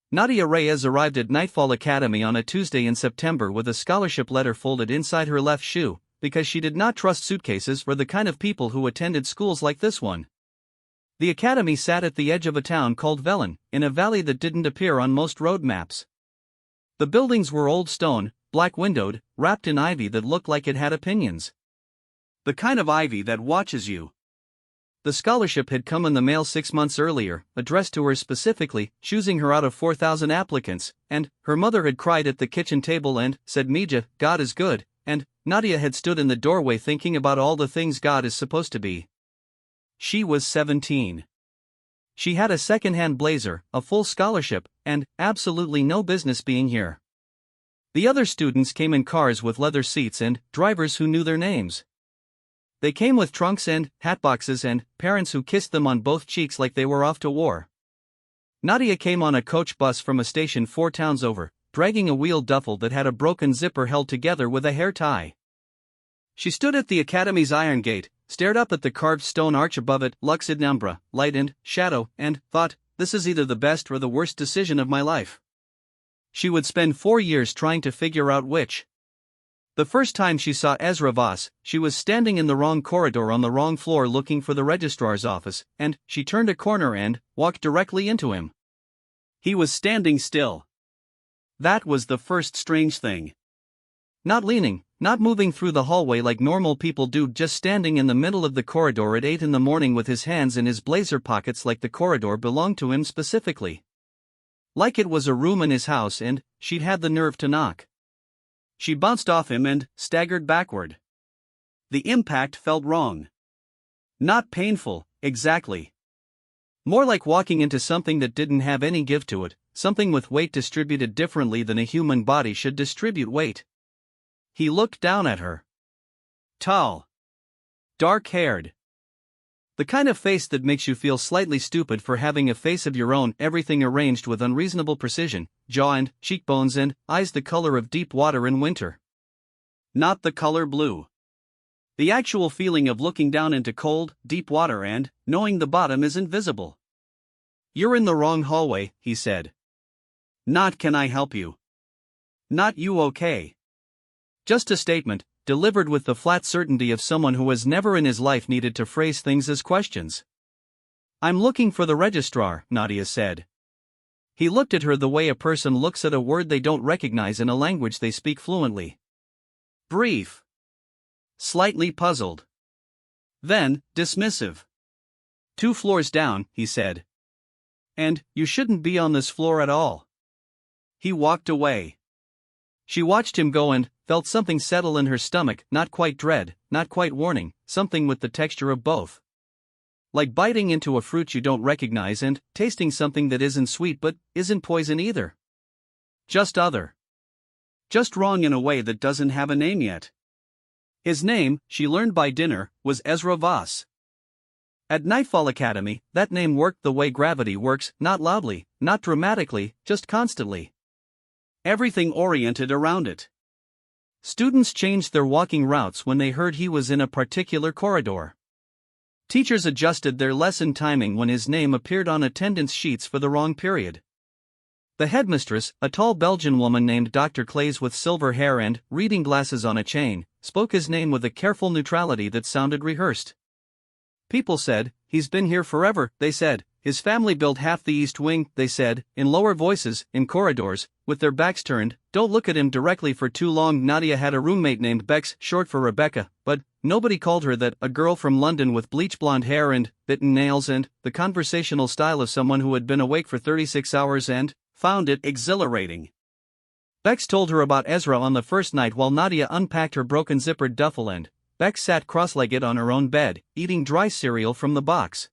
Nadia Reyes arrived at Nightfall Academy on a Tuesday in September with a scholarship letter folded inside her left shoe, because she did not trust suitcases for the kind of people who attended schools like this one. The academy sat at the edge of a town called Velen, in a valley that didn't appear on most road maps. The buildings were old stone, black-windowed, wrapped in ivy that looked like it had opinions. The kind of ivy that watches you. The scholarship had come in the mail 6 months earlier, addressed to her specifically, choosing her out of 4,000 applicants, and her mother had cried at the kitchen table and said, "Mija, God is good," and Nadia had stood in the doorway thinking about all the things God is supposed to be. She was 17. She had a second-hand blazer, a full scholarship, and absolutely no business being here. The other students came in cars with leather seats and drivers who knew their names. They came with trunks and hatboxes and parents who kissed them on both cheeks like they were off to war. Nadia came on a coach bus from a station 4 towns over, dragging a wheeled duffel that had a broken zipper held together with a hair tie. She stood at the academy's iron gate, stared up at the carved stone arch above it, lux in umbra, light and shadow, and thought, "This is either the best or the worst decision of my life." She would spend 4 years trying to figure out which. The first time she saw Ezra Voss, she was standing in the wrong corridor on the wrong floor looking for the registrar's office, and she turned a corner and walked directly into him. He was standing still. That was the first strange thing. Not leaning, not moving through the hallway like normal people do, just standing in the middle of the corridor at 8 in the morning with his hands in his blazer pockets like the corridor belonged to him specifically. Like it was a room in his house and she'd had the nerve to knock. She bounced off him and staggered backward. The impact felt wrong. Not painful, exactly. More like walking into something that didn't have any give to it, something with weight distributed differently than a human body should distribute weight. He looked down at her. Tall. Dark-haired. The kind of face that makes you feel slightly stupid for having a face of your own, everything arranged with unreasonable precision, jaw and cheekbones and eyes the color of deep water in winter. Not the color blue. The actual feeling of looking down into cold, deep water and knowing the bottom isn't visible. "You're in the wrong hallway," he said. Not "can I help you?" Not "you okay?" Just a statement, delivered with the flat certainty of someone who has never in his life needed to phrase things as questions. "I'm looking for the registrar," Nadia said. He looked at her the way a person looks at a word they don't recognize in a language they speak fluently. Brief. Slightly puzzled. Then, dismissive. "2 floors down," he said. "And you shouldn't be on this floor at all." He walked away. She watched him go and felt something settle in her stomach, not quite dread, not quite warning, something with the texture of both. Like biting into a fruit you don't recognize and tasting something that isn't sweet but isn't poison either. Just other. Just wrong in a way that doesn't have a name yet. His name, she learned by dinner, was Ezra Voss. At Nightfall Academy, that name worked the way gravity works, not loudly, not dramatically, just constantly. Everything oriented around it. Students changed their walking routes when they heard he was in a particular corridor. Teachers adjusted their lesson timing when his name appeared on attendance sheets for the wrong period. The headmistress, a tall Belgian woman named Dr. Clays with silver hair and reading glasses on a chain, spoke his name with a careful neutrality that sounded rehearsed. People said, "He's been here forever," they said. "His family built half the East Wing," they said, in lower voices, in corridors, with their backs turned. "Don't look at him directly for too long." Nadia had a roommate named Bex, short for Rebecca, but nobody called her that. A girl from London with bleach blonde hair and bitten nails and the conversational style of someone who had been awake for 36 hours and found it exhilarating. Bex told her about Ezra on the first night while Nadia unpacked her broken zippered duffel and Bex sat cross-legged on her own bed, eating dry cereal from the box.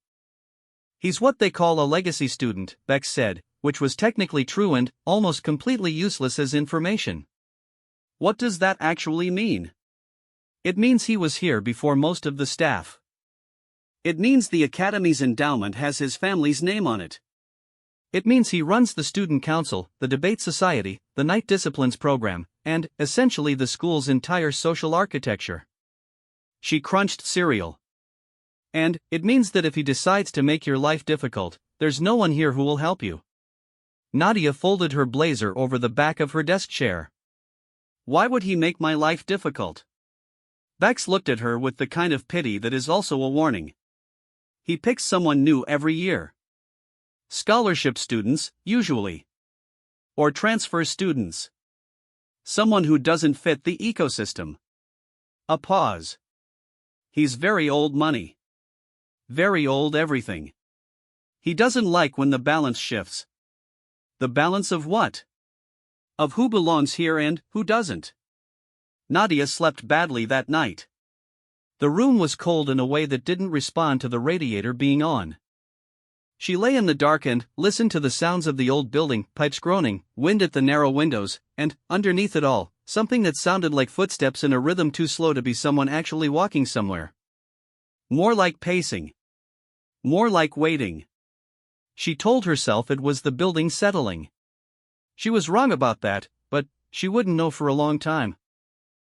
"He's what they call a legacy student," Bex said, which was technically true and almost completely useless as information. What does that actually mean? It means he was here before most of the staff. It means the Academy's endowment has his family's name on it. It means he runs the student council, the debate society, the night disciplines program, and, essentially, the school's entire social architecture. She crunched cereal. And it means that if he decides to make your life difficult, there's no one here who will help you. Nadia folded her blazer over the back of her desk chair. Why would he make my life difficult? Bex looked at her with the kind of pity that is also a warning. He picks someone new every year. Scholarship students, usually. Or transfer students. Someone who doesn't fit the ecosystem. A pause. He's very old money. Very old everything. He doesn't like when the balance shifts. The balance of what? Of who belongs here and who doesn't. Nadia slept badly that night. The room was cold in a way that didn't respond to the radiator being on. She lay in the dark and listened to the sounds of the old building, pipes groaning, wind at the narrow windows, and, underneath it all, something that sounded like footsteps in a rhythm too slow to be someone actually walking somewhere. More like pacing. More like waiting. She told herself it was the building settling. She was wrong about that, but she wouldn't know for a long time.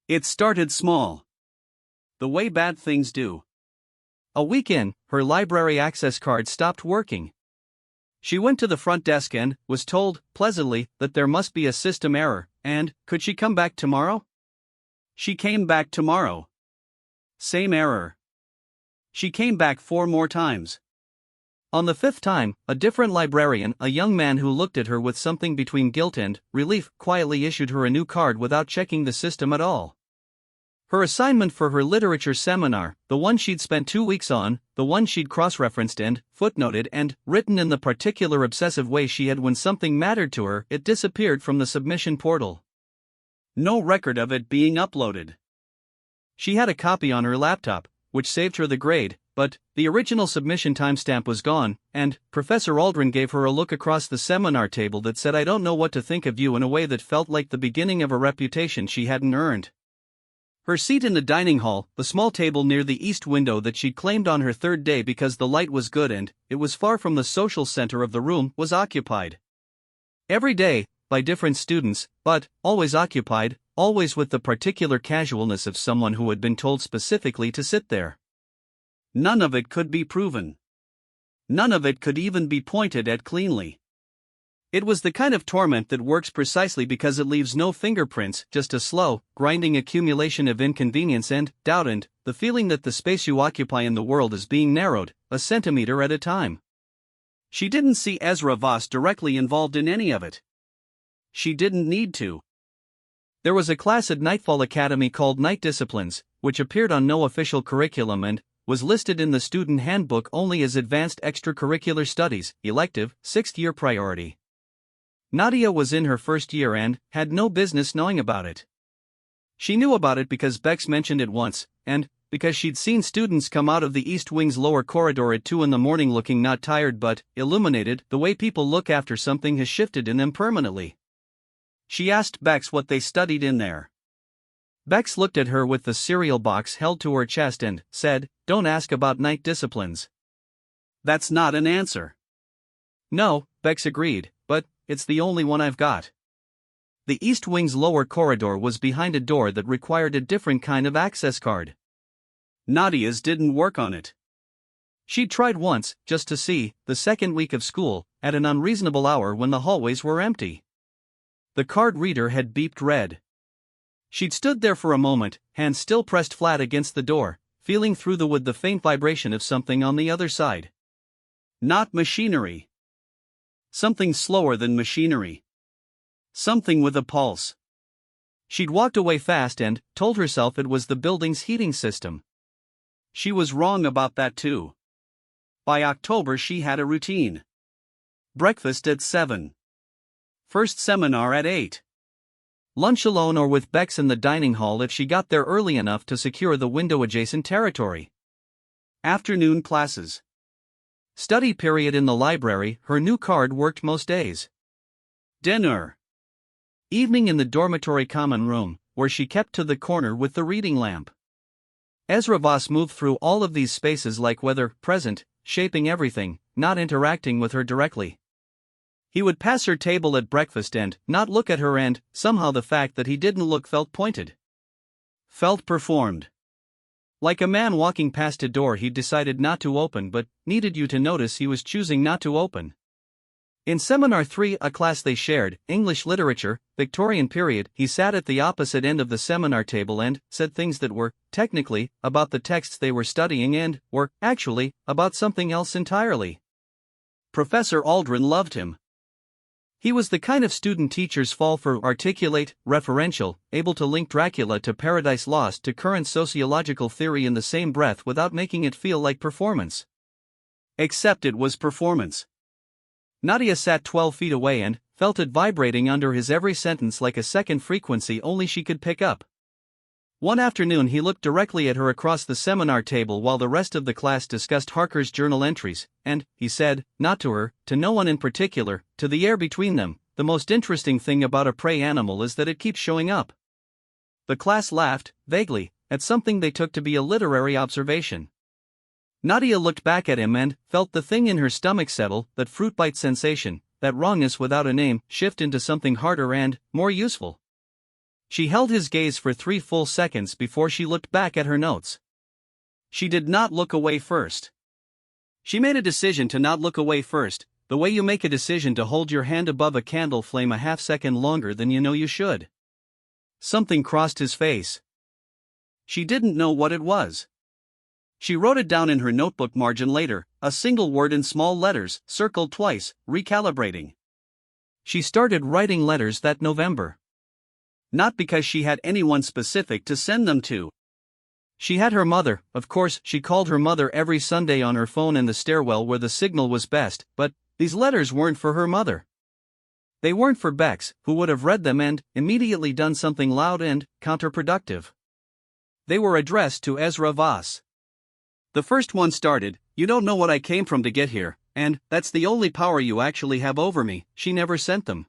It started small. The way bad things do. A week in, her library access card stopped working. She went to the front desk and was told, pleasantly, that there must be a system error, and could she come back tomorrow? She came back tomorrow. Same error. She came back 4 more times. On the 5th time, a different librarian, a young man who looked at her with something between guilt and relief, quietly issued her a new card without checking the system at all. Her assignment for her literature seminar, the one she'd spent 2 weeks on, the one she'd cross-referenced and footnoted and written in the particular obsessive way she had when something mattered to her, it disappeared from the submission portal. No record of it being uploaded. She had a copy on her laptop, which saved her the grade, but the original submission timestamp was gone, and Professor Aldrin gave her a look across the seminar table that said, "I don't know what to think of you," in a way that felt like the beginning of a reputation she hadn't earned. Her seat in the dining hall, the small table near the east window that she'd claimed on her 3rd day because the light was good and it was far from the social center of the room, was occupied. Every day, by different students, but always occupied, always with the particular casualness of someone who had been told specifically to sit there. None of it could be proven. None of it could even be pointed at cleanly. It was the kind of torment that works precisely because it leaves no fingerprints, just a slow, grinding accumulation of inconvenience and doubt and the feeling that the space you occupy in the world is being narrowed, a centimeter at a time. She didn't see Ezra Voss directly involved in any of it. She didn't need to. There was a class at Nightfall Academy called Night Disciplines, which appeared on no official curriculum and was listed in the student handbook only as advanced extracurricular studies, elective, 6th-year priority. Nadia was in her 1st year and had no business knowing about it. She knew about it because Bex mentioned it once, and because she'd seen students come out of the East Wing's lower corridor at 2 in the morning looking not tired but illuminated. The way people look after something has shifted in them permanently. She asked Bex what they studied in there. Bex looked at her with the cereal box held to her chest and said, "Don't ask about night disciplines." That's not an answer. No, Bex agreed, but it's the only one I've got. The East Wing's lower corridor was behind a door that required a different kind of access card. Nadia's didn't work on it. She'd tried once, just to see, the 2nd week of school, at an unreasonable hour when the hallways were empty. The card reader had beeped red. She'd stood there for a moment, hands still pressed flat against the door, feeling through the wood the faint vibration of something on the other side. Not machinery. Something slower than machinery. Something with a pulse. She'd walked away fast and told herself it was the building's heating system. She was wrong about that too. By October she had a routine. Breakfast at 7. First seminar at 8. Lunch alone or with Bex in the dining hall if she got there early enough to secure the window-adjacent territory. Afternoon classes. Study period in the library, her new card worked most days. Dinner. Evening in the dormitory common room, where she kept to the corner with the reading lamp. Ezra Voss moved through all of these spaces like weather, present, shaping everything, not interacting with her directly. He would pass her table at breakfast and not look at her, and somehow the fact that he didn't look felt pointed. Felt performed. Like a man walking past a door he'd decided not to open but needed you to notice he was choosing not to open. In Seminar 3, a class they shared, English Literature, Victorian period, he sat at the opposite end of the seminar table and said things that were, technically, about the texts they were studying and were, actually, about something else entirely. Professor Aldrin loved him. He was the kind of student teachers fall for: articulate, referential, able to link Dracula to Paradise Lost to current sociological theory in the same breath without making it feel like performance. Except it was performance. Nadia sat 12 feet away and felt it vibrating under his every sentence like a second frequency only she could pick up. One afternoon he looked directly at her across the seminar table while the rest of the class discussed Harker's journal entries, and he said, not to her, to no one in particular, to the air between them, "The most interesting thing about a prey animal is that it keeps showing up." The class laughed, vaguely, at something they took to be a literary observation. Nadia looked back at him and felt the thing in her stomach settle, that fruit bite sensation, that wrongness without a name, shift into something harder and more useful. She held his gaze for 3 full seconds before she looked back at her notes. She did not look away first. She made a decision to not look away first, the way you make a decision to hold your hand above a candle flame a half second longer than you know you should. Something crossed his face. She didn't know what it was. She wrote it down in her notebook margin later, a single word in small letters, circled twice, recalibrating. She started writing letters that November. Not because she had anyone specific to send them to. She had her mother, of course. She called her mother every Sunday on her phone in the stairwell where the signal was best, but these letters weren't for her mother. They weren't for Bex, who would have read them and immediately done something loud and counterproductive. They were addressed to Ezra Voss. The first one started, "You don't know what I came from to get here, and that's the only power you actually have over me." She never sent them.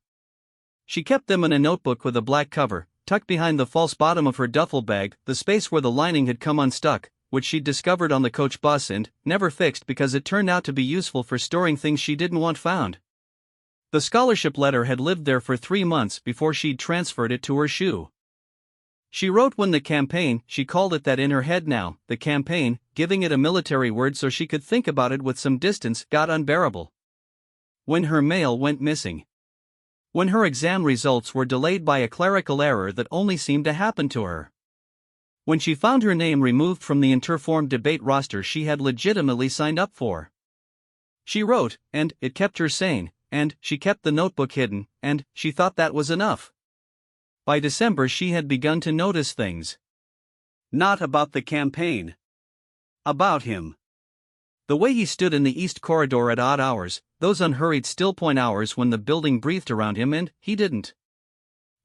She kept them in a notebook with a black cover, tucked behind the false bottom of her duffel bag, the space where the lining had come unstuck, which she'd discovered on the coach bus and never fixed because it turned out to be useful for storing things she didn't want found. The scholarship letter had lived there for 3 months before she'd transferred it to her shoe. She wrote when the campaign, she called it that in her head now, the campaign, giving it a military word so she could think about it with some distance, got unbearable. When her mail went missing. When her exam results were delayed by a clerical error that only seemed to happen to her. When she found her name removed from the Interform debate roster she had legitimately signed up for. She wrote, and it kept her sane, and she kept the notebook hidden, and she thought that was enough. By December she had begun to notice things. Not about the campaign. About him. The way he stood in the East Corridor at odd hours, those unhurried still point hours when the building breathed around him and he didn't.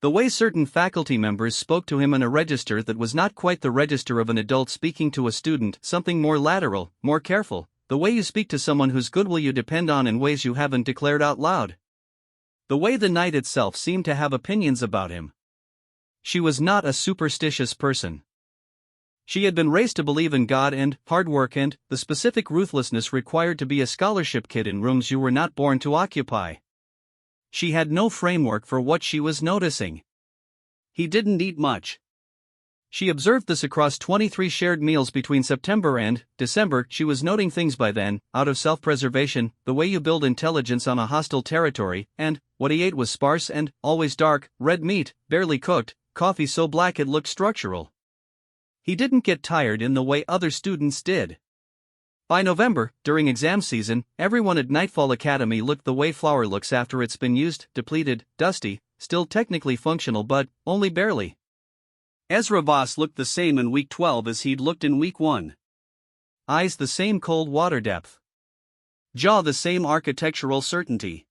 The way certain faculty members spoke to him in a register that was not quite the register of an adult speaking to a student, something more lateral, more careful, the way you speak to someone whose goodwill you depend on in ways you haven't declared out loud. The way the night itself seemed to have opinions about him. She was not a superstitious person. She had been raised to believe in God and hard work and the specific ruthlessness required to be a scholarship kid in rooms you were not born to occupy. She had no framework for what she was noticing. He didn't eat much. She observed this across 23 shared meals between September and December. She was noting things by then, out of self-preservation, the way you build intelligence on a hostile territory, and what he ate was sparse and always dark, red meat, barely cooked, coffee so black it looked structural. He didn't get tired in the way other students did. By November, during exam season, everyone at Nightfall Academy looked the way flour looks after it's been used, depleted, dusty, still technically functional but only barely. Ezra Voss looked the same in week 12 as he'd looked in week 1. Eyes the same cold water depth. Jaw the same architectural certainty.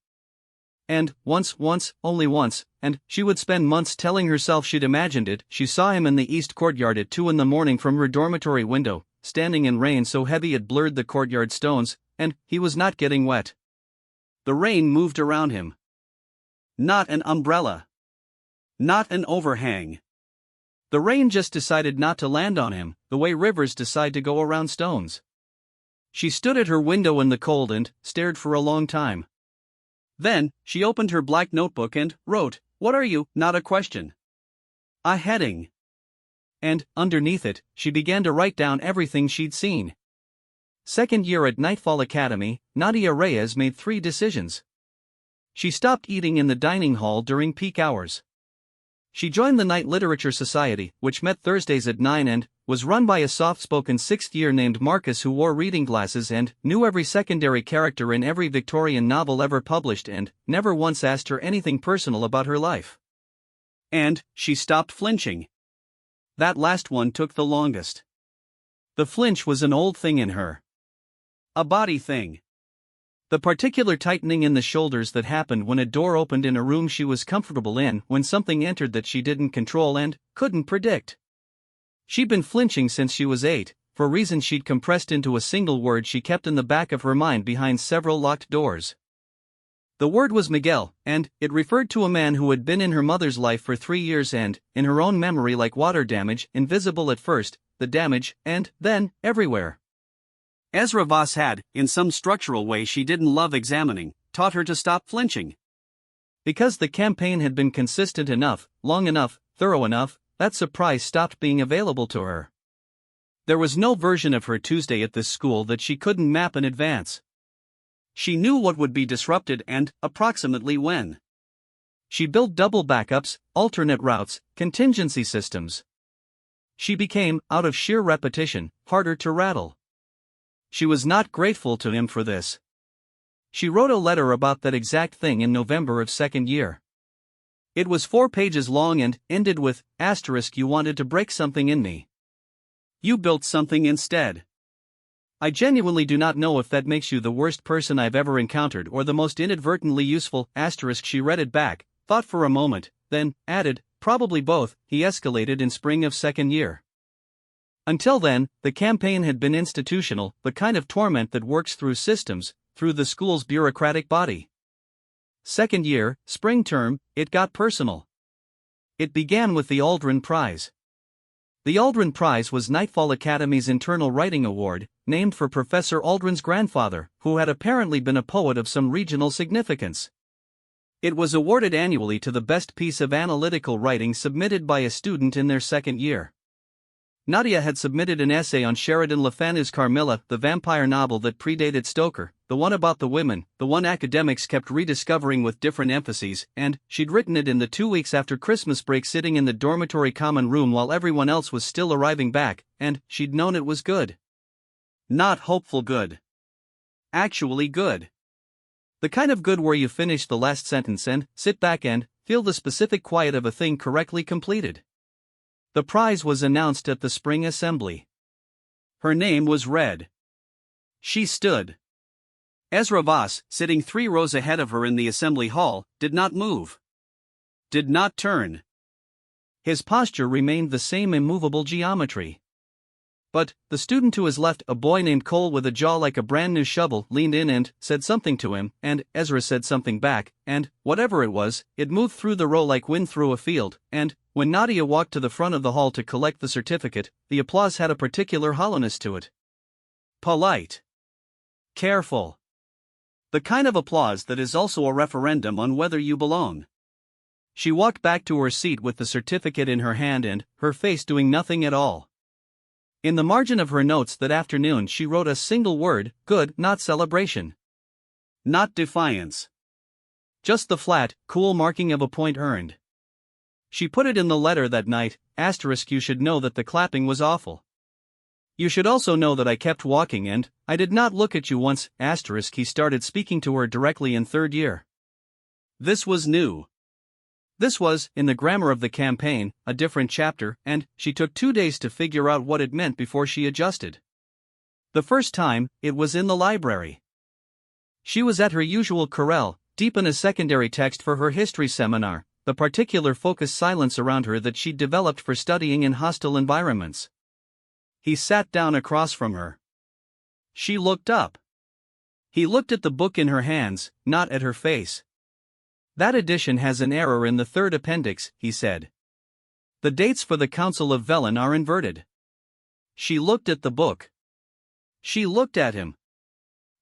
And, once, only once, and she would spend months telling herself she'd imagined it, she saw him in the East Courtyard at 2 a.m. from her dormitory window, standing in rain so heavy it blurred the courtyard stones, and he was not getting wet. The rain moved around him. Not an umbrella. Not an overhang. The rain just decided not to land on him, the way rivers decide to go around stones. She stood at her window in the cold and stared for a long time. Then, she opened her black notebook and wrote, "What are you?" Not a question. A heading. And, underneath it, she began to write down everything she'd seen. Second year at Nightfall Academy, Nadia Reyes made 3 decisions. She stopped eating in the dining hall during peak hours. She joined the Night Literature Society, which met Thursdays at 9 and was run by a soft-spoken sixth-year named Marcus who wore reading glasses and knew every secondary character in every Victorian novel ever published and never once asked her anything personal about her life. And she stopped flinching. That last one took the longest. The flinch was an old thing in her. A body thing. The particular tightening in the shoulders that happened when a door opened in a room she was comfortable in when something entered that she didn't control and couldn't predict. She'd been flinching since she was 8, for reasons she'd compressed into a single word she kept in the back of her mind behind several locked doors. The word was Miguel, and it referred to a man who had been in her mother's life for 3 years and, in her own memory like water damage, invisible at first, the damage, and then, everywhere. Ezra Voss had, in some structural way she didn't love examining, taught her to stop flinching. Because the campaign had been consistent enough, long enough, thorough enough, that surprise stopped being available to her. There was no version of her Tuesday at this school that she couldn't map in advance. She knew what would be disrupted and, approximately when. She built double backups, alternate routes, contingency systems. She became, out of sheer repetition, harder to rattle. She was not grateful to him for this. She wrote a letter about that exact thing in November of second year. It was 4 pages long and ended with, *, you wanted to break something in me. You built something instead. I genuinely do not know if that makes you the worst person I've ever encountered or the most inadvertently useful, *. She read it back, thought for a moment, then added, probably both. He escalated in spring of second year. Until then, the campaign had been institutional, the kind of torment that works through systems, through the school's bureaucratic body. Second year, spring term, it got personal. It began with the Aldrin Prize. The Aldrin Prize was Nightfall Academy's internal writing award, named for Professor Aldrin's grandfather, who had apparently been a poet of some regional significance. It was awarded annually to the best piece of analytical writing submitted by a student in their second year. Nadia had submitted an essay on Sheridan Le Fanu's Carmilla, the vampire novel that predated Stoker, the one about the women, the one academics kept rediscovering with different emphases, and she'd written it in the 2 weeks after Christmas break sitting in the dormitory common room while everyone else was still arriving back, and she'd known it was good. Not hopeful good. Actually good. The kind of good where you finish the last sentence and sit back and feel the specific quiet of a thing correctly completed. The prize was announced at the spring assembly. Her name was read. She stood. Ezra Voss, sitting 3 rows ahead of her in the assembly hall, did not move. Did not turn. His posture remained the same immovable geometry. But, the student to his left, a boy named Cole with a jaw like a brand new shovel, leaned in and said something to him, and Ezra said something back, and, whatever it was, it moved through the row like wind through a field, and, when Nadia walked to the front of the hall to collect the certificate, the applause had a particular hollowness to it. Polite. Careful. The kind of applause that is also a referendum on whether you belong. She walked back to her seat with the certificate in her hand and, her face doing nothing at all. In the margin of her notes that afternoon she wrote a single word, good, not celebration. Not defiance. Just the flat, cool marking of a point earned. She put it in the letter that night, * you should know that the clapping was awful. You should also know that I kept walking and, I did not look at you once, * he started speaking to her directly in third year. This was new. This was, in the grammar of the campaign, a different chapter, and she took 2 days to figure out what it meant before she adjusted. The first time, it was in the library. She was at her usual corral, deep in a secondary text for her history seminar, the particular focused silence around her that she'd developed for studying in hostile environments. He sat down across from her. She looked up. He looked at the book in her hands, not at her face. That edition has an error in the third appendix, he said. The dates for the Council of Velen are inverted. She looked at the book. She looked at him.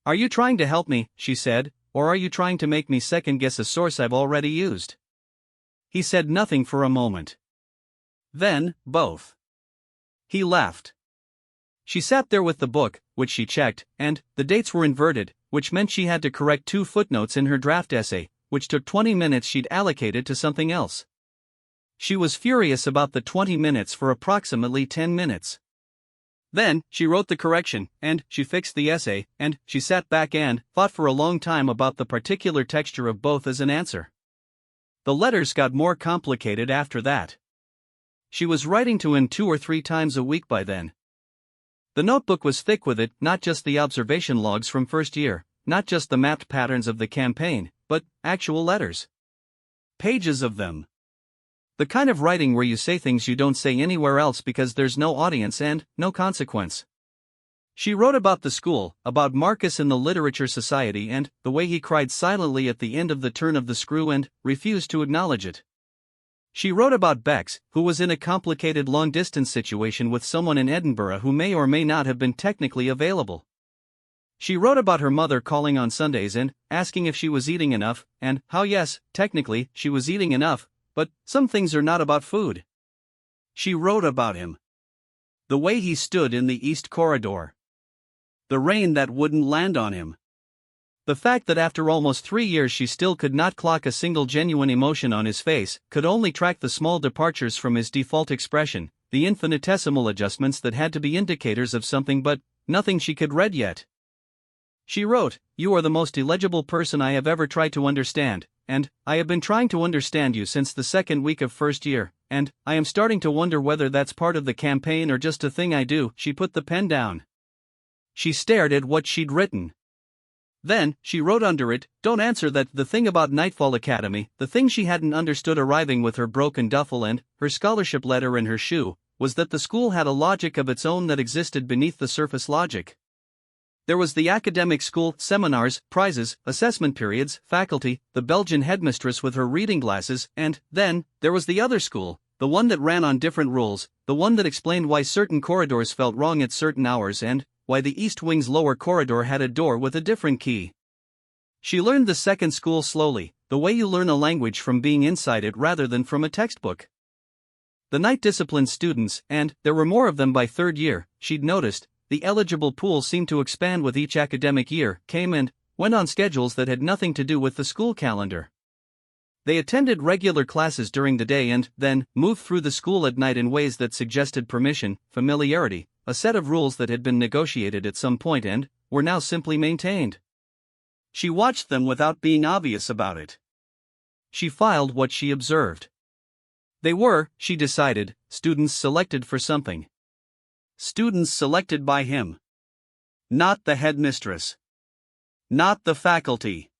Are you trying to help me, she said, or are you trying to make me second-guess a source I've already used? He said nothing for a moment. Then, both. He laughed. She sat there with the book, which she checked, and the dates were inverted, which meant she had to correct 2 footnotes in her draft essay, which took 20 minutes she'd allocated to something else. She was furious about the 20 minutes for approximately 10 minutes. Then, she wrote the correction, and she fixed the essay, and she sat back and thought for a long time about the particular texture of both as an answer. The letters got more complicated after that. She was writing to him 2 or 3 times a week by then. The notebook was thick with it, not just the observation logs from first year, not just the mapped patterns of the campaign, but actual letters. Pages of them. The kind of writing where you say things you don't say anywhere else because there's no audience and no consequence. She wrote about the school, about Marcus in the Literature Society and the way he cried silently at the end of the turn of the screw and refused to acknowledge it. She wrote about Bex, who was in a complicated long-distance situation with someone in Edinburgh who may or may not have been technically available. She wrote about her mother calling on Sundays and asking if she was eating enough, and how yes, technically, she was eating enough, but some things are not about food. She wrote about him. The way he stood in the East Corridor. The rain that wouldn't land on him. The fact that after almost 3 years she still could not clock a single genuine emotion on his face, could only track the small departures from his default expression, the infinitesimal adjustments that had to be indicators of something but nothing she could read yet. She wrote, "You are the most illegible person I have ever tried to understand, and I have been trying to understand you since the second week of first year, and I am starting to wonder whether that's part of the campaign or just a thing I do." She put the pen down. She stared at what she'd written. Then, she wrote under it, "Don't answer that." The thing about Nightfall Academy, the thing she hadn't understood arriving with her broken duffel and her scholarship letter in her shoe, was that the school had a logic of its own that existed beneath the surface logic. There was the academic school, seminars, prizes, assessment periods, faculty, the Belgian headmistress with her reading glasses, and then there was the other school, the one that ran on different rules, the one that explained why certain corridors felt wrong at certain hours and why the East Wing's lower corridor had a door with a different key. She learned the second school slowly, the way you learn a language from being inside it rather than from a textbook. The night disciplined students, and there were more of them by third year, she'd noticed, the eligible pool seemed to expand with each academic year, came and went on schedules that had nothing to do with the school calendar. They attended regular classes during the day and then moved through the school at night in ways that suggested permission, familiarity, a set of rules that had been negotiated at some point and were now simply maintained. She watched them without being obvious about it. She filed what she observed. They were, she decided, students selected for something. Students selected by him. Not the headmistress. Not the faculty.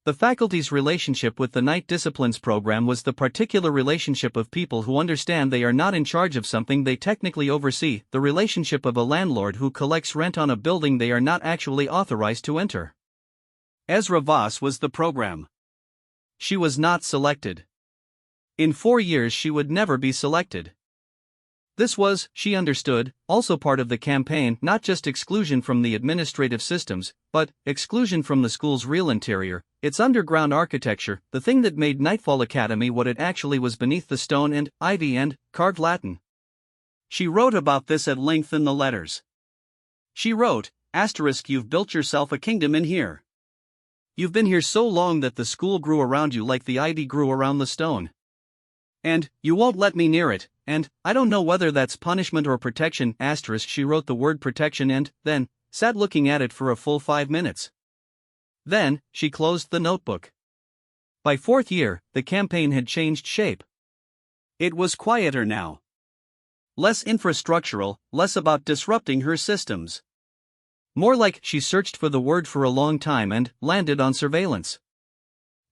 The faculty's relationship with the night disciplines program was the particular relationship of people who understand they are not in charge of something they technically oversee, the relationship of a landlord who collects rent on a building they are not actually authorized to enter. Ezra Voss was the program. She was not selected. In 4 years she would never be selected. This was, she understood, also part of the campaign, not just exclusion from the administrative systems, but exclusion from the school's real interior, its underground architecture, the thing that made Nightfall Academy what it actually was beneath the stone and ivy and carved Latin. She wrote about this at length in the letters. She wrote, *, "You've built yourself a kingdom in here. You've been here so long that the school grew around you like the ivy grew around the stone. And you won't let me near it, and I don't know whether that's punishment or protection. *. She wrote the word protection and then sat looking at it for a full 5 minutes. Then she closed the notebook. By 4th year, the campaign had changed shape. It was quieter now. Less infrastructural, less about disrupting her systems. More like she searched for the word for a long time and landed on surveillance.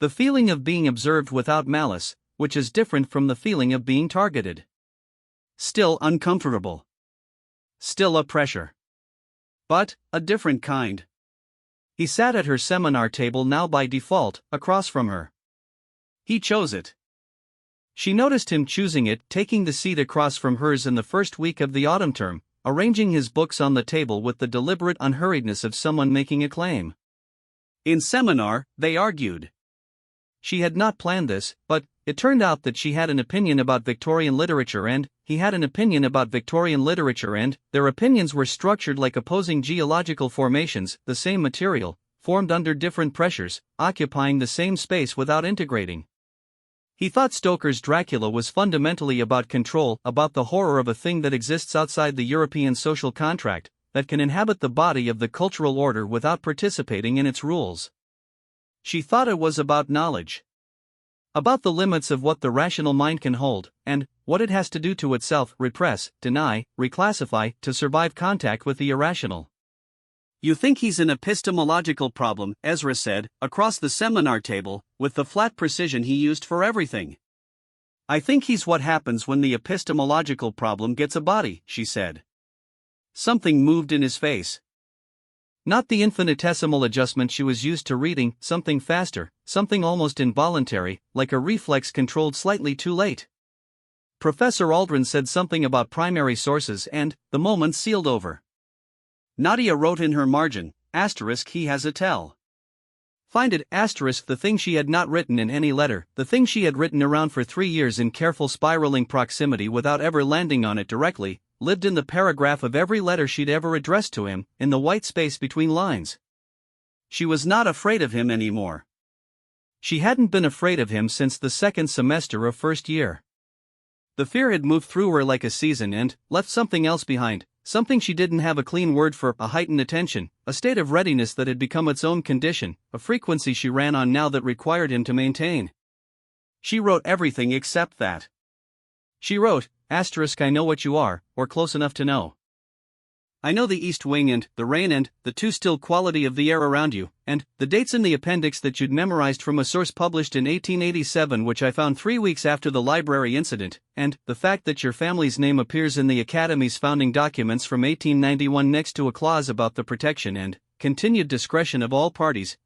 The feeling of being observed without malice, which is different from the feeling of being targeted. Still uncomfortable. Still a pressure. But a different kind. He sat at her seminar table now by default, across from her. He chose it. She noticed him choosing it, taking the seat across from hers in the first week of the autumn term, arranging his books on the table with the deliberate unhurriedness of someone making a claim. In seminar, they argued. She had not planned this, but it turned out that she had an opinion about Victorian literature and he had an opinion about Victorian literature, and their opinions were structured like opposing geological formations, the same material, formed under different pressures, occupying the same space without integrating. He thought Stoker's Dracula was fundamentally about control, about the horror of a thing that exists outside the European social contract, that can inhabit the body of the cultural order without participating in its rules. She thought it was about knowledge. About the limits of what the rational mind can hold, and what it has to do to itself, repress, deny, reclassify, to survive contact with the irrational. "You think he's an epistemological problem," Ezra said, across the seminar table, with the flat precision he used for everything. "I think he's what happens when the epistemological problem gets a body," she said. Something moved in his face. Not the infinitesimal adjustment she was used to reading, something faster, something almost involuntary, like a reflex controlled slightly too late. Professor Aldrin said something about primary sources and the moment sealed over. Nadia wrote in her margin, "he has a tell." Find it, the thing she had not written in any letter, the thing she had written around for 3 years in careful spiraling proximity without ever landing on it directly, lived in the paragraph of every letter she'd ever addressed to him, in the white space between lines. She was not afraid of him anymore. She hadn't been afraid of him since the second semester of first year. The fear had moved through her like a season and left something else behind. Something she didn't have a clean word for, a heightened attention, a state of readiness that had become its own condition, a frequency she ran on now that required him to maintain. She wrote everything except that. She wrote, "I know what you are, or close enough to know. I know the east wing and the rain and the too still quality of the air around you, and the dates in the appendix that you'd memorized from a source published in 1887 which I found 3 weeks after the library incident, and the fact that your family's name appears in the Academy's founding documents from 1891 next to a clause about the protection and continued discretion of all parties,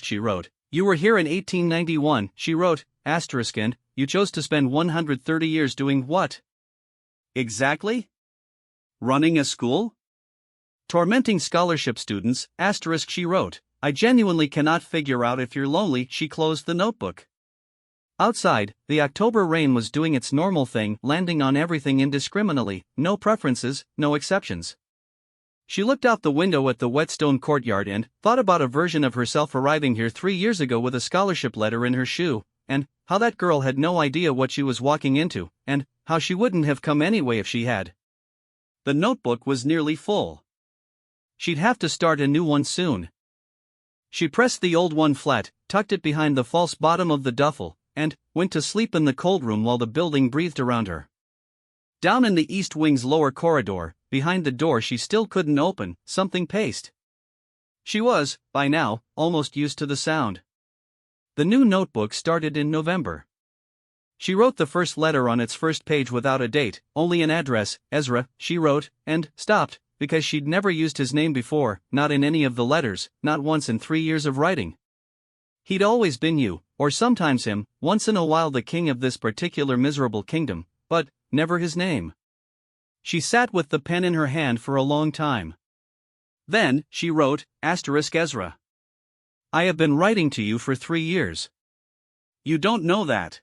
she wrote. You were here in 1891, she wrote, and you chose to spend 130 years doing what? Exactly? Running a school? Tormenting scholarship students, she wrote. I genuinely cannot figure out if you're lonely. She closed the notebook. Outside, the October rain was doing its normal thing, landing on everything indiscriminately, no preferences, no exceptions. She looked out the window at the wet stone courtyard and thought about a version of herself arriving here 3 years ago with a scholarship letter in her shoe, and how that girl had no idea what she was walking into, and how she wouldn't have come anyway if she had. The notebook was nearly full. She'd have to start a new one soon. She pressed the old one flat, tucked it behind the false bottom of the duffel, and went to sleep in the cold room while the building breathed around her. Down in the East Wing's lower corridor, behind the door she still couldn't open, something paced. She was, by now, almost used to the sound. The new notebook started in November. She wrote the first letter on its first page without a date, only an address, Ezra, she wrote, and stopped, because she'd never used his name before, not in any of the letters, not once in 3 years of writing. He'd always been you, or sometimes him, once in a while the king of this particular miserable kingdom, but never his name. She sat with the pen in her hand for a long time. Then, she wrote, Ezra. I have been writing to you for 3 years. You don't know that.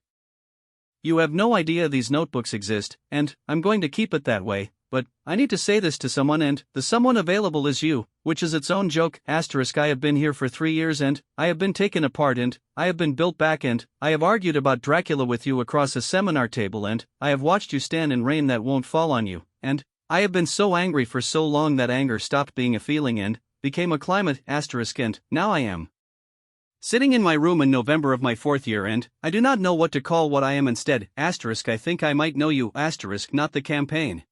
You have no idea these notebooks exist, and I'm going to keep it that way. But I need to say this to someone, and the someone available is you, which is its own joke. I have been here for 3 years and I have been taken apart and I have been built back and I have argued about Dracula with you across a seminar table and I have watched you stand in rain that won't fall on you, and I have been so angry for so long that anger stopped being a feeling and became a climate. And now I am sitting in my room in November of my 4th year and I do not know what to call what I am instead. I think I might know you. Not the campaign.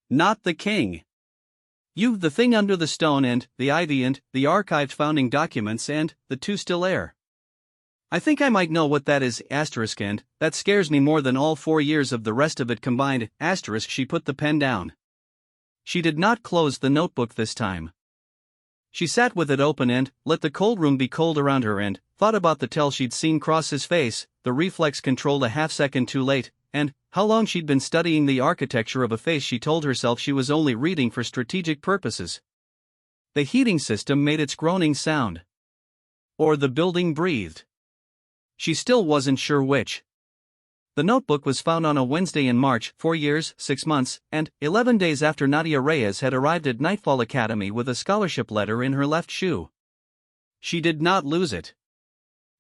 Not the king. You, the thing under the stone and the ivy and the archived founding documents and the too still air. I think I might know what that is. And that scares me more than all 4 years of the rest of it combined. She put the pen down. She did not close the notebook this time. She sat with it open and let the cold room be cold around her and thought about the tell she'd seen cross his face, the reflex controlled a half-second too late, and how long she'd been studying the architecture of a face she told herself she was only reading for strategic purposes. The heating system made its groaning sound. Or the building breathed. She still wasn't sure which. The notebook was found on a Wednesday in March, 4 years, 6 months, and 11 days after Nadia Reyes had arrived at Nightfall Academy with a scholarship letter in her left shoe. She did not lose it.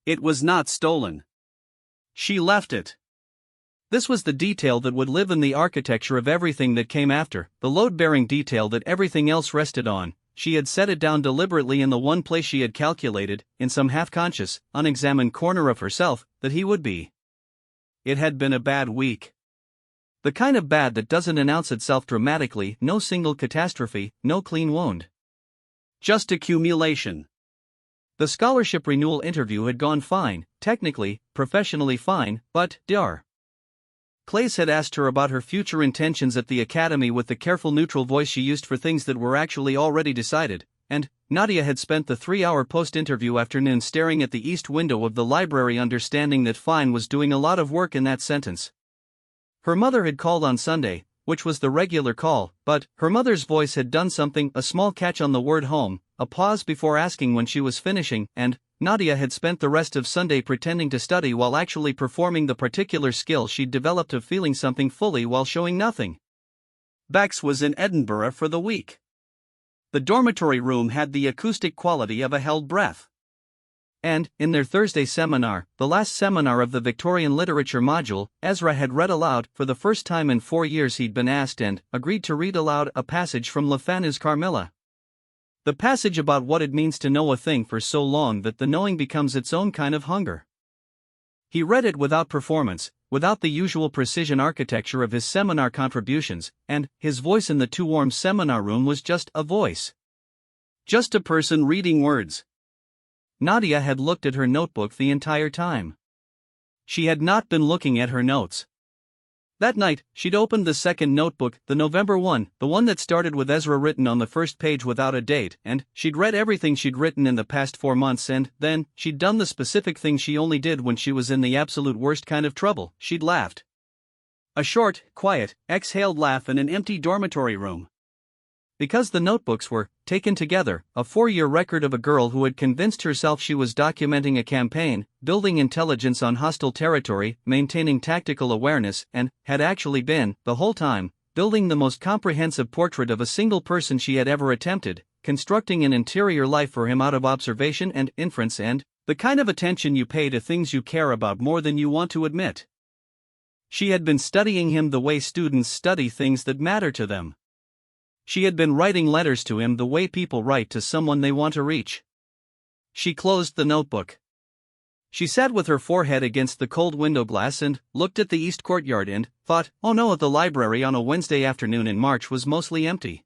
It was not stolen. She left it. This was the detail that would live in the architecture of everything that came after, the load-bearing detail that everything else rested on. She had set it down deliberately in the one place she had calculated, in some half-conscious, unexamined corner of herself, that he would be. It had been a bad week. The kind of bad that doesn't announce itself dramatically, no single catastrophe, no clean wound. Just accumulation. The scholarship renewal interview had gone fine, technically, professionally fine, but, Dr. Claes had asked her about her future intentions at the academy with the careful neutral voice she used for things that were actually already decided, and Nadia had spent the 3-hour post-interview afternoon staring at the east window of the library, understanding that fine was doing a lot of work in that sentence. Her mother had called on Sunday, which was the regular call, but her mother's voice had done something, a small catch on the word home, a pause before asking when she was finishing, and Nadia had spent the rest of Sunday pretending to study while actually performing the particular skill she'd developed of feeling something fully while showing nothing. Bax was in Edinburgh for the week. The dormitory room had the acoustic quality of a held breath. And, in their Thursday seminar, the last seminar of the Victorian Literature module, Ezra had read aloud, for the first time in 4 years he'd been asked and agreed to read aloud, a passage from Le Fanu's Carmilla. The passage about what it means to know a thing for so long that the knowing becomes its own kind of hunger. He read it without performance, without the usual precision architecture of his seminar contributions, and his voice in the too warm seminar room was just a voice. Just a person reading words. Nadia had looked at her notebook the entire time. She had not been looking at her notes. That night, she'd opened the second notebook, the November one, the one that started with Ezra written on the first page without a date, and she'd read everything she'd written in the past 4 months, and then she'd done the specific thing she only did when she was in the absolute worst kind of trouble: she'd laughed. A short, quiet, exhaled laugh in an empty dormitory room. Because the notebooks were, taken together, a 4-year record of a girl who had convinced herself she was documenting a campaign, building intelligence on hostile territory, maintaining tactical awareness, and had actually been, the whole time, building the most comprehensive portrait of a single person she had ever attempted, constructing an interior life for him out of observation and inference and the kind of attention you pay to things you care about more than you want to admit. She had been studying him the way students study things that matter to them. She had been writing letters to him the way people write to someone they want to reach. She closed the notebook. She sat with her forehead against the cold window glass and looked at the east courtyard and thought, oh no, the library on a Wednesday afternoon in March was mostly empty.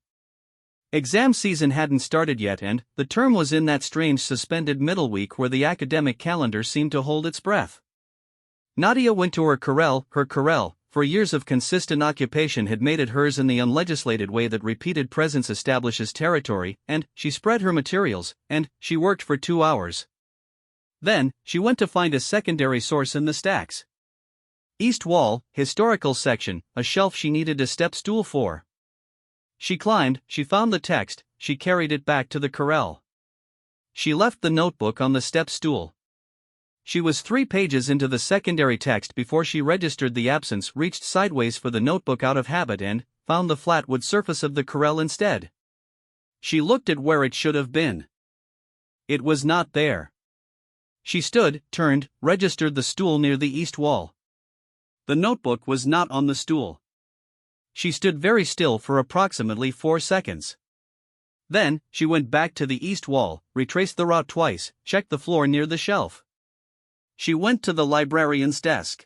Exam season hadn't started yet, and the term was in that strange suspended middle week where the academic calendar seemed to hold its breath. Nadia went to her corral, for years of consistent occupation had made it hers in the unlegislated way that repeated presence establishes territory, and she spread her materials, and she worked for 2 hours. Then, she went to find a secondary source in the stacks. East wall, historical section, a shelf she needed a step stool for. She climbed, she found the text, she carried it back to the corral. She left the notebook on the step stool. She was 3 pages into the secondary text before she registered the absence, reached sideways for the notebook out of habit, and found the flat wood surface of the corral instead. She looked at where it should have been. It was not there. She stood, turned, registered the stool near the east wall. The notebook was not on the stool. She stood very still for approximately 4 seconds. Then, she went back to the east wall, retraced the route twice, checked the floor near the shelf. She went to the librarian's desk.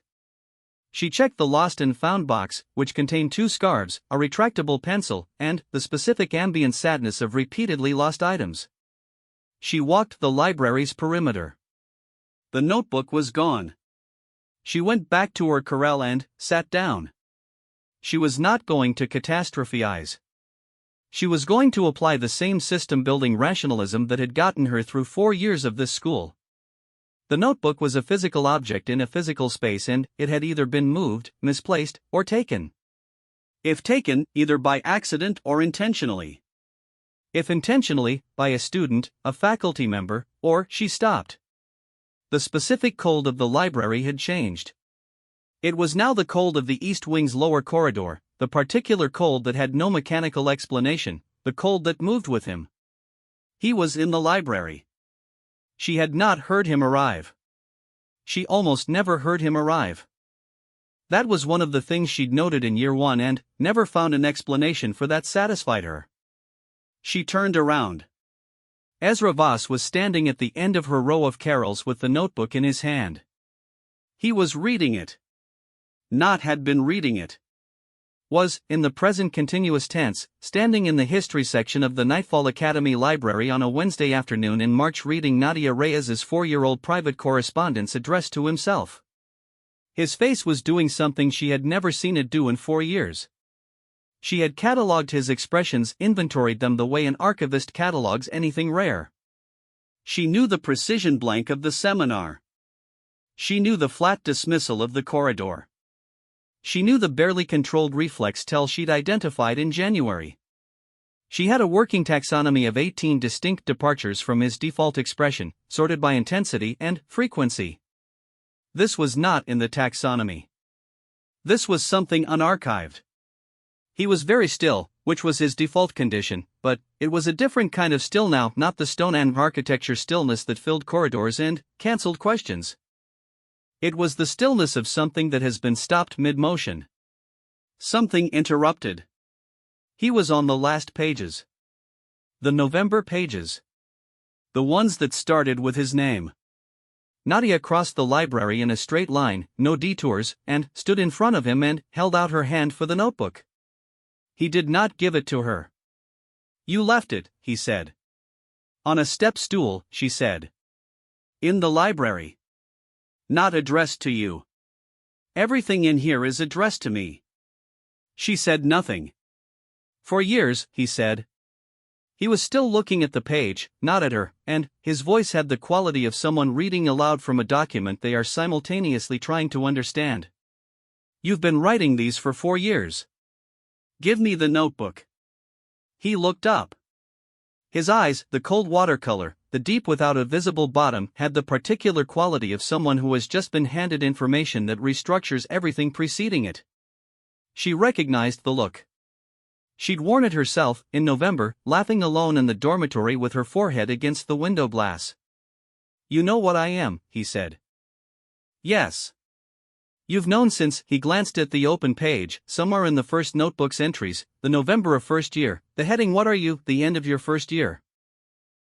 She checked the lost and found box, which contained 2 scarves, a retractable pencil, and the specific ambient sadness of repeatedly lost items. She walked the library's perimeter. The notebook was gone. She went back to her corral and sat down. She was not going to catastrophize. She was going to apply the same system-building rationalism that had gotten her through 4 years of this school. The notebook was a physical object in a physical space, and it had either been moved, misplaced, or taken. If taken, either by accident or intentionally. If intentionally, by a student, a faculty member, or she stopped. The specific cold of the library had changed. It was now the cold of the East Wing's lower corridor, the particular cold that had no mechanical explanation, the cold that moved with him. He was in the library. She had not heard him arrive. She almost never heard him arrive. That was one of the things she'd noted in year one and never found an explanation for that satisfied her. She turned around. Ezra Voss was standing at the end of her row of carols with the notebook in his hand. He was reading it. Not had been reading it. Was, in the present continuous tense, standing in the history section of the Nightfall Academy library on a Wednesday afternoon in March reading Nadia Reyes's 4-year-old private correspondence addressed to himself. His face was doing something she had never seen it do in 4 years. She had catalogued his expressions, inventoried them the way an archivist catalogues anything rare. She knew the precision blank of the seminar. She knew the flat dismissal of the corridor. She knew the barely controlled reflex tell she'd identified in January. She had a working taxonomy of 18 distinct departures from his default expression, sorted by intensity and frequency. This was not in the taxonomy. This was something unarchived. He was very still, which was his default condition, but it was a different kind of still now, not the stone and architecture stillness that filled corridors and cancelled questions. It was the stillness of something that has been stopped mid-motion. Something interrupted. He was on the last pages. The November pages. The ones that started with his name. Nadia crossed the library in a straight line, no detours, and stood in front of him and held out her hand for the notebook. He did not give it to her. "You left it," he said. "On a step stool," she said. "In the library. Not addressed to you. Everything in here is addressed to me." She said nothing. "For years," he said. He was still looking at the page, not at her, and his voice had the quality of someone reading aloud from a document they are simultaneously trying to understand. "You've been writing these for 4 years. Give me the notebook." He looked up. His eyes, the cold watercolor, the deep without a visible bottom, had the particular quality of someone who has just been handed information that restructures everything preceding it. She recognized the look. She'd worn it herself, in November, laughing alone in the dormitory with her forehead against the window glass. "You know what I am," he said. "Yes. You've known since." He glanced at the open page, somewhere in the first notebook's entries, the November of first year, the heading "What are you?" the end of your first year.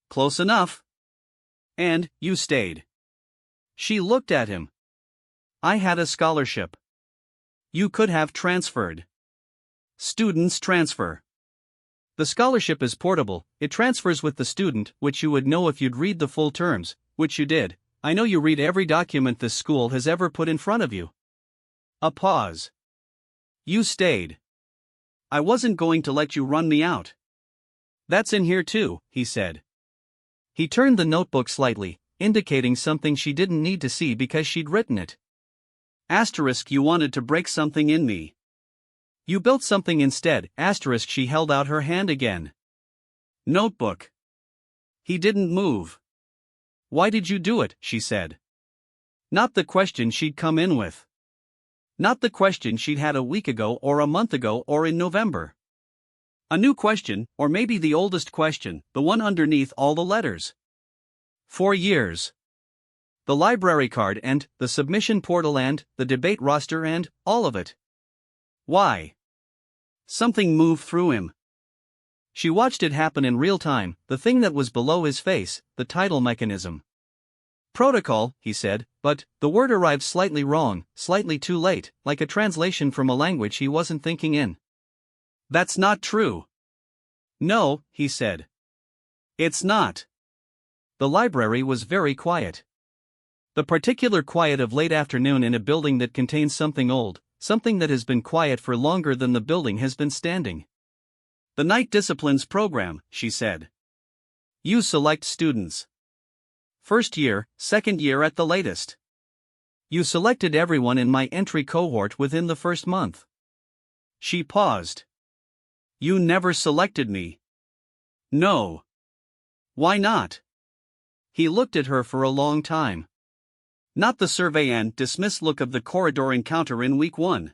"Close enough. And you stayed." She looked at him. "I had a scholarship. You could have transferred. Students transfer. The scholarship is portable, it transfers with the student, which you would know if you'd read the full terms, which you did. I know you read every document this school has ever put in front of you." A pause. "You stayed. I wasn't going to let you run me out." "That's in here too," he said. He turned the notebook slightly, indicating something she didn't need to see because she'd written it. Asterisk, "You wanted to break something in me. You built something instead." Asterisk, she held out her hand again. Notebook. He didn't move. "Why did you do it?" she said. Not the question she'd come in with. Not the question she'd had a week ago or a month ago or in November. A new question, or maybe the oldest question, the one underneath all the letters. 4 years. The library card and the submission portal and the debate roster and all of it. Why? Something moved through him. She watched it happen in real time, the thing that was below his face, the title mechanism. "Protocol," he said, but the word arrived slightly wrong, slightly too late, like a translation from a language he wasn't thinking in. "That's not true." "No," he said. "It's not." The library was very quiet. The particular quiet of late afternoon in a building that contains something old, something that has been quiet for longer than the building has been standing. "The night disciplines program," she said. "You select students. First year, second year at the latest. You selected everyone in my entry cohort within the first month." She paused. "You never selected me." "No." "Why not?" He looked at her for a long time. Not the survey and dismiss look of the corridor encounter in week 1.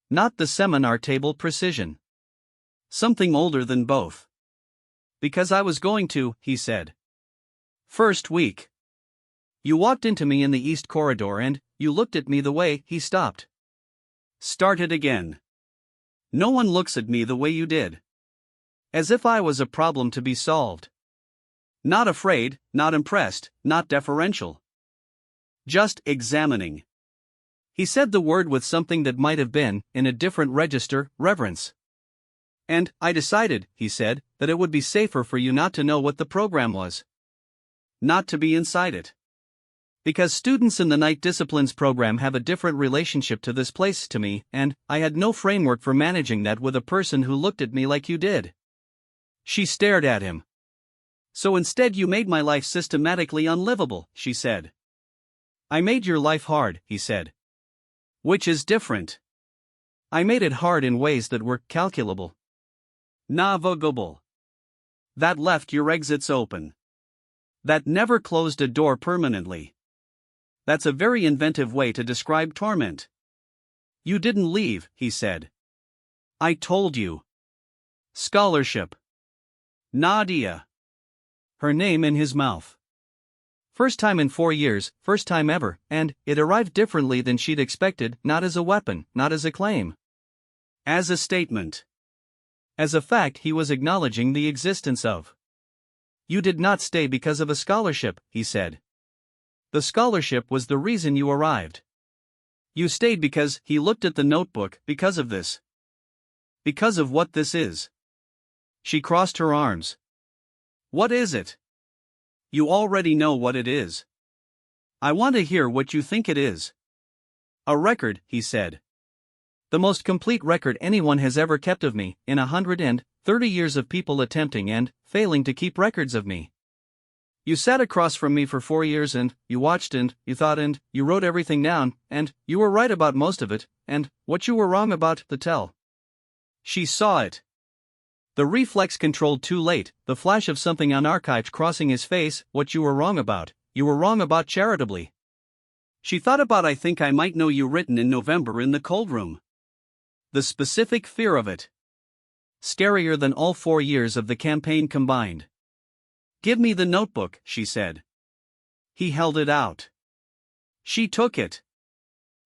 Not the seminar table precision. Something older than both. "Because I was going to," he said. First week. You walked into me in the east corridor and you looked at me the way he stopped. Started again. No one looks at me the way you did. As if I was a problem to be solved. Not afraid, not impressed, not deferential. Just examining. He said the word with something that might have been, in a different register, reverence. And I decided, he said, that it would be safer for you not to know what the program was. Not to be inside it. Because students in the night disciplines program have a different relationship to this place to me, and I had no framework for managing that with a person who looked at me like you did. She stared at him. So instead you made my life systematically unlivable, she said. I made your life hard, he said. Which is different. I made it hard in ways that were calculable. Navigable. That left your exits open. That never closed a door permanently. That's a very inventive way to describe torment. You didn't leave, he said. I told you. Scholarship. Nadia. Her name in his mouth. First time in 4 years, first time ever, and it arrived differently than she'd expected, not as a weapon, not as a claim. As a statement. As a fact he was acknowledging the existence of. You did not stay because of a scholarship, he said. The scholarship was the reason you arrived. You stayed because he looked at the notebook, because of this. Because of what this is. She crossed her arms. What is it? You already know what it is. I want to hear what you think it is. A record, he said. The most complete record anyone has ever kept of me, in 130 years of people attempting and failing to keep records of me. You sat across from me for 4 years and you watched and you thought and you wrote everything down, and you were right about most of it, and what you were wrong about, the tell. She saw it. The reflex controlled too late, the flash of something unarchived crossing his face, what you were wrong about charitably. She thought about I think I might know you written in November in the cold room. The specific fear of it. Scarier than all 4 years of the campaign combined. Give me the notebook, she said. He held it out. She took it.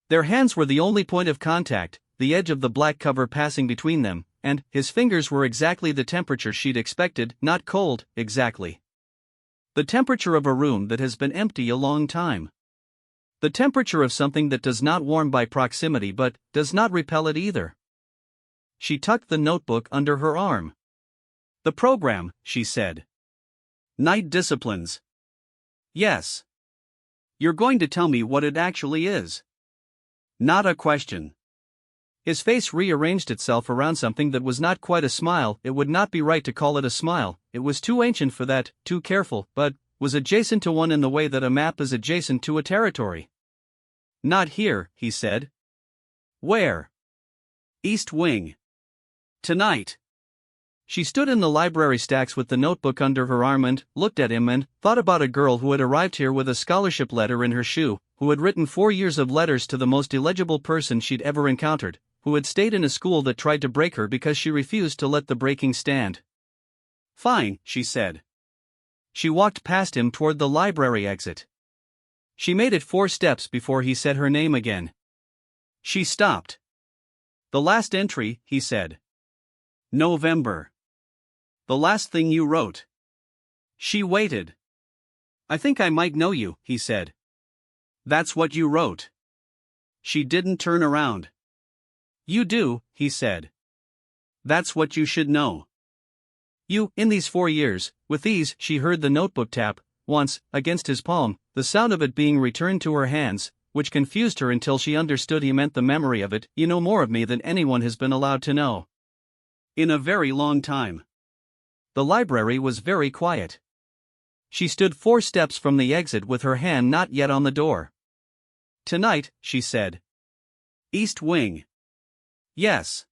Their hands were the only point of contact, the edge of the black cover passing between them, and his fingers were exactly the temperature she'd expected, not cold, exactly. The temperature of a room that has been empty a long time. The temperature of something that does not warm by proximity but does not repel it either. She tucked the notebook under her arm. The program, she said. Night disciplines. Yes. You're going to tell me what it actually is. Not a question. His face rearranged itself around something that was not quite a smile. It would not be right to call it a smile, it was too ancient for that, too careful, but was adjacent to one in the way that a map is adjacent to a territory. Not here, he said. Where? East Wing. Tonight. She stood in the library stacks with the notebook under her arm and looked at him and thought about a girl who had arrived here with a scholarship letter in her shoe, who had written 4 years of letters to the most illegible person she'd ever encountered, who had stayed in a school that tried to break her because she refused to let the breaking stand. Fine, she said. She walked past him toward the library exit. She made it 4 steps before he said her name again. She stopped. The last entry, he said. November. The last thing you wrote. She waited. I think I might know you, he said. That's what you wrote. She didn't turn around. You do, he said. That's what you should know. You, in these 4 years, with ease, she heard the notebook tap, once, against his palm, the sound of it being returned to her hands, which confused her until she understood he meant the memory of it. You know more of me than anyone has been allowed to know. In a very long time. The library was very quiet. She stood 4 steps from the exit with her hand not yet on the door. Tonight, she said. East Wing. Yes.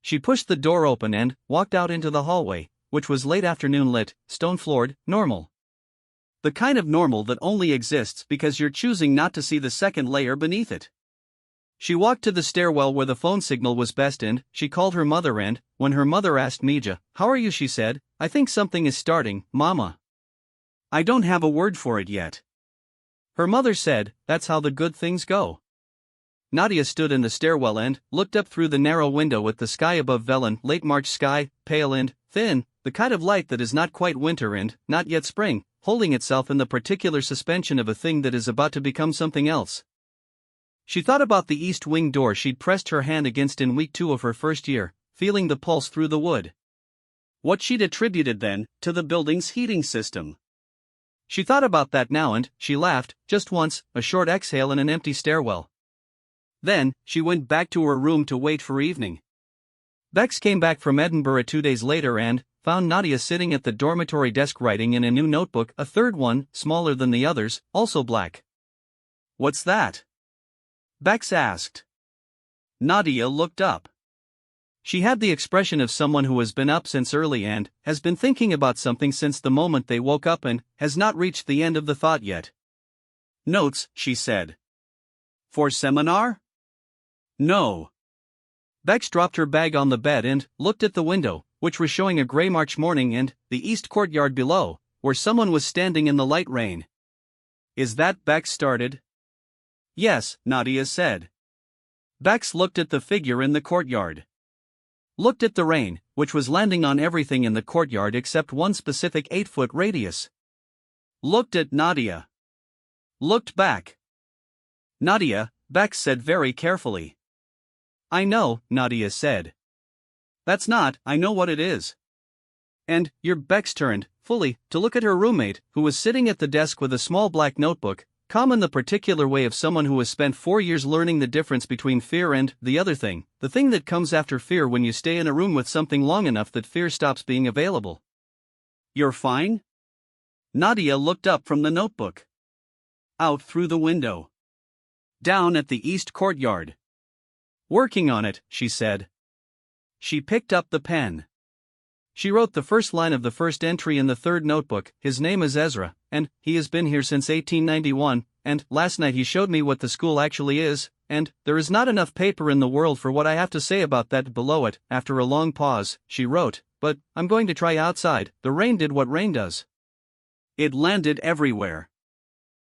She pushed the door open and walked out into the hallway, which was late afternoon lit, stone-floored, normal. The kind of normal that only exists because you're choosing not to see the second layer beneath it. She walked to the stairwell where the phone signal was best and she called her mother and, when her mother asked Mija, "How are you?" she said, "I think something is starting, Mama." I don't have a word for it yet. Her mother said, that's how the good things go. Nadia stood in the stairwell and looked up through the narrow window at the sky above Velen, late March sky, pale and thin, the kind of light that is not quite winter and not yet spring, holding itself in the particular suspension of a thing that is about to become something else. She thought about the east wing door she'd pressed her hand against in week 2 of her first year, feeling the pulse through the wood. What she'd attributed then to the building's heating system. She thought about that now and she laughed, just once, a short exhale in an empty stairwell. Then, she went back to her room to wait for evening. Bex came back from Edinburgh 2 days later and found Nadia sitting at the dormitory desk writing in a new notebook, a third one, smaller than the others, also black. What's that? Bex asked. Nadia looked up. She had the expression of someone who has been up since early and has been thinking about something since the moment they woke up and has not reached the end of the thought yet. Notes, she said. For seminar? No. Bex dropped her bag on the bed and looked at the window, which was showing a grey March morning and the east courtyard below, where someone was standing in the light rain. Is that Bex started? Yes, Nadia said. Bex looked at the figure in the courtyard. Looked at the rain, which was landing on everything in the courtyard except one specific 8-foot radius. Looked at Nadia. Looked back. Nadia, Bex said very carefully. I know, Nadia said. That's not, I know what it is. And, Bex turned, fully, to look at her roommate, who was sitting at the desk with a small black notebook, calm in the particular way of someone who has spent 4 years learning the difference between fear and the other thing, the thing that comes after fear when you stay in a room with something long enough that fear stops being available. You're fine? Nadia looked up from the notebook. Out through the window. Down at the east courtyard. Working on it, she said. She picked up the pen. She wrote the first line of the first entry in the third notebook. His name is Ezra, and he has been here since 1891, and last night he showed me what the school actually is, and there is not enough paper in the world for what I have to say about that. Below it, after a long pause, she wrote, but I'm going to try outside. The rain did what rain does. It landed everywhere.